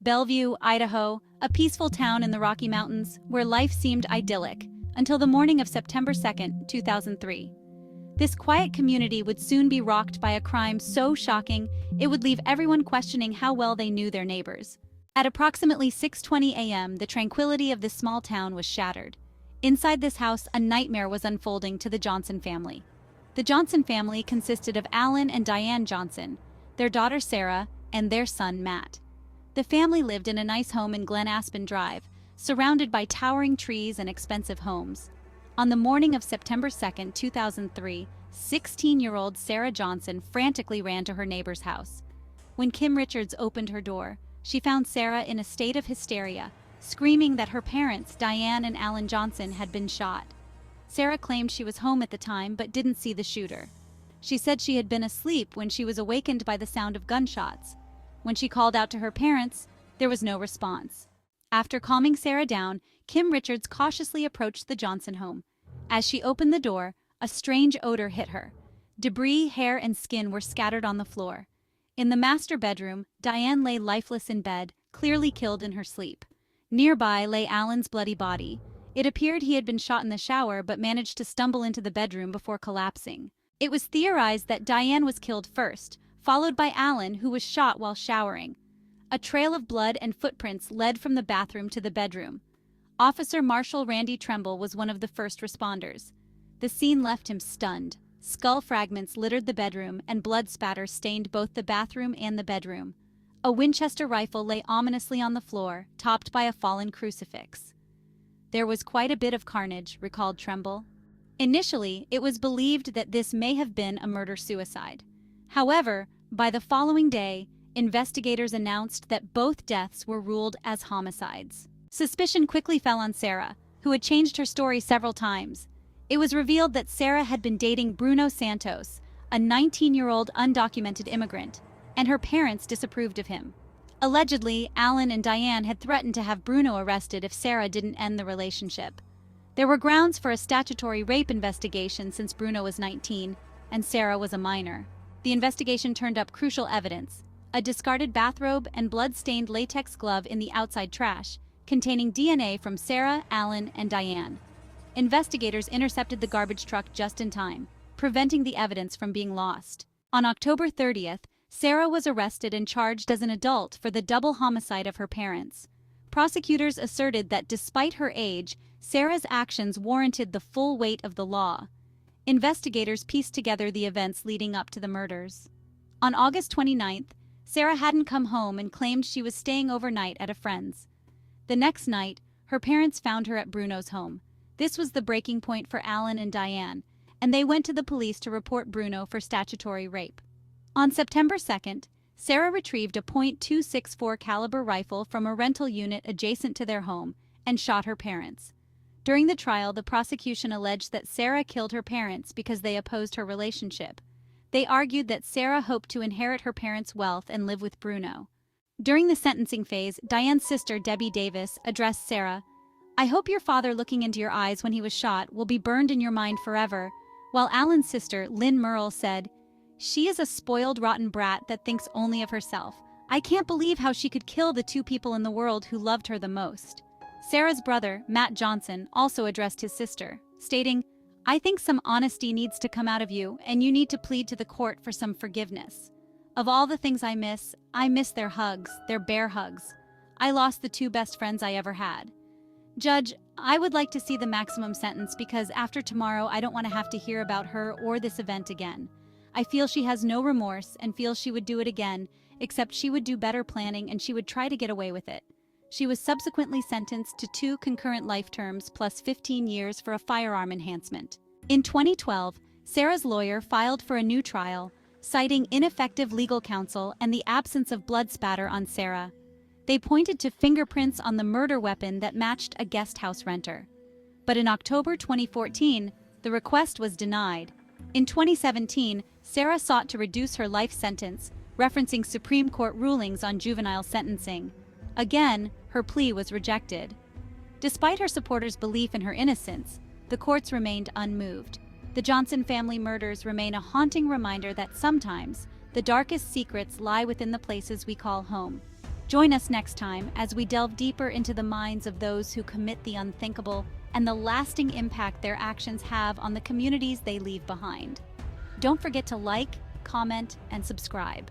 Bellevue, Idaho, a peaceful town in the Rocky Mountains where life seemed idyllic until the morning of September 2nd, 2003. This quiet community would soon be rocked by a crime so shocking it would leave everyone questioning how well they knew their neighbors. At approximately 6:20 a.m., the tranquility of this small town was shattered. Inside this house, a nightmare was unfolding to the Johnson family. The Johnson family consisted of Alan and Diane Johnson, their daughter Sarah, and their son Matt. The family lived in a nice home in Glen Aspen Drive, surrounded by towering trees and expensive homes. On the morning of September 2, 2003, 16-year-old Sarah Johnson frantically ran to her neighbor's house. When Kim Richards opened her door, she found Sarah in a state of hysteria, screaming that her parents, Diane and Alan Johnson, had been shot. Sarah claimed she was home at the time but didn't see the shooter. She said she had been asleep when she was awakened by the sound of gunshots. When she called out to her parents, there was no response. After calming Sarah down, Kim Richards cautiously approached the Johnson home. As she opened the door, a strange odor hit her. Debris, hair, and skin were scattered on the floor. In the master bedroom, Diane lay lifeless in bed, clearly killed in her sleep. Nearby lay Alan's bloody body. It appeared he had been shot in the shower but managed to stumble into the bedroom before collapsing. It was theorized that Diane was killed first, followed by Alan, who was shot while showering. A trail of blood and footprints led from the bathroom to the bedroom. Officer Marshal Randy Tremble was one of the first responders. The scene left him stunned. Skull fragments littered the bedroom, and blood spatter stained both the bathroom and the bedroom. A Winchester rifle lay ominously on the floor, topped by a fallen crucifix. There was quite a bit of carnage, recalled Tremble. Initially, it was believed that this may have been a murder-suicide. However, by the following day, investigators announced that both deaths were ruled as homicides. Suspicion quickly fell on Sarah, who had changed her story several times. It was revealed that Sarah had been dating Bruno Santos, a 19-year-old undocumented immigrant, and her parents disapproved of him. Allegedly, Alan and Diane had threatened to have Bruno arrested if Sarah didn't end the relationship. There were grounds for a statutory rape investigation since Bruno was 19 and Sarah was a minor. The investigation turned up crucial evidence: a discarded bathrobe and blood-stained latex glove in the outside trash, containing DNA from Sarah, Alan, and Diane. Investigators intercepted the garbage truck just in time, preventing the evidence from being lost. On October 30th, Sarah was arrested and charged as an adult for the double homicide of her parents. Prosecutors asserted that despite her age, Sarah's actions warranted the full weight of the law. Investigators pieced together the events leading up to the murders. On August 29th, Sarah hadn't come home and claimed she was staying overnight at a friend's. The next night, her parents found her at Bruno's home. This was the breaking point for Alan and Diane, and they went to the police to report Bruno for statutory rape. On September 2nd, Sarah retrieved a .264 caliber rifle from a rental unit adjacent to their home and shot her parents. During the trial, the prosecution alleged that Sarah killed her parents because they opposed her relationship. They argued that Sarah hoped to inherit her parents' wealth and live with Bruno. During the sentencing phase, Diane's sister, Debbie Davis, addressed Sarah. "I hope your father looking into your eyes when he was shot will be burned in your mind forever," while Alan's sister, Lynn Merle, said, "She is a spoiled, rotten brat that thinks only of herself. I can't believe how she could kill the two people in the world who loved her the most." Sarah's brother, Matt Johnson, also addressed his sister, stating, "I think some honesty needs to come out of you, and you need to plead to the court for some forgiveness. Of all the things I miss their hugs, their bear hugs. I lost the two best friends I ever had. Judge, I would like to see the maximum sentence because after tomorrow I don't want to have to hear about her or this event again. I feel she has no remorse and feels she would do it again, except she would do better planning and she would try to get away with it." She was subsequently sentenced to 2 concurrent life terms plus 15 years for a firearm enhancement. In 2012, Sarah's lawyer filed for a new trial, citing ineffective legal counsel and the absence of blood spatter on Sarah. They pointed to fingerprints on the murder weapon that matched a guest house renter. But in October 2014, the request was denied. In 2017, Sarah sought to reduce her life sentence, referencing Supreme Court rulings on juvenile sentencing. Again, her plea was rejected. Despite her supporters' belief in her innocence, the courts remained unmoved. The Johnson family murders remain a haunting reminder that sometimes the darkest secrets lie within the places we call home. Join us next time as we delve deeper into the minds of those who commit the unthinkable and the lasting impact their actions have on the communities they leave behind. Don't forget to like, comment, and subscribe.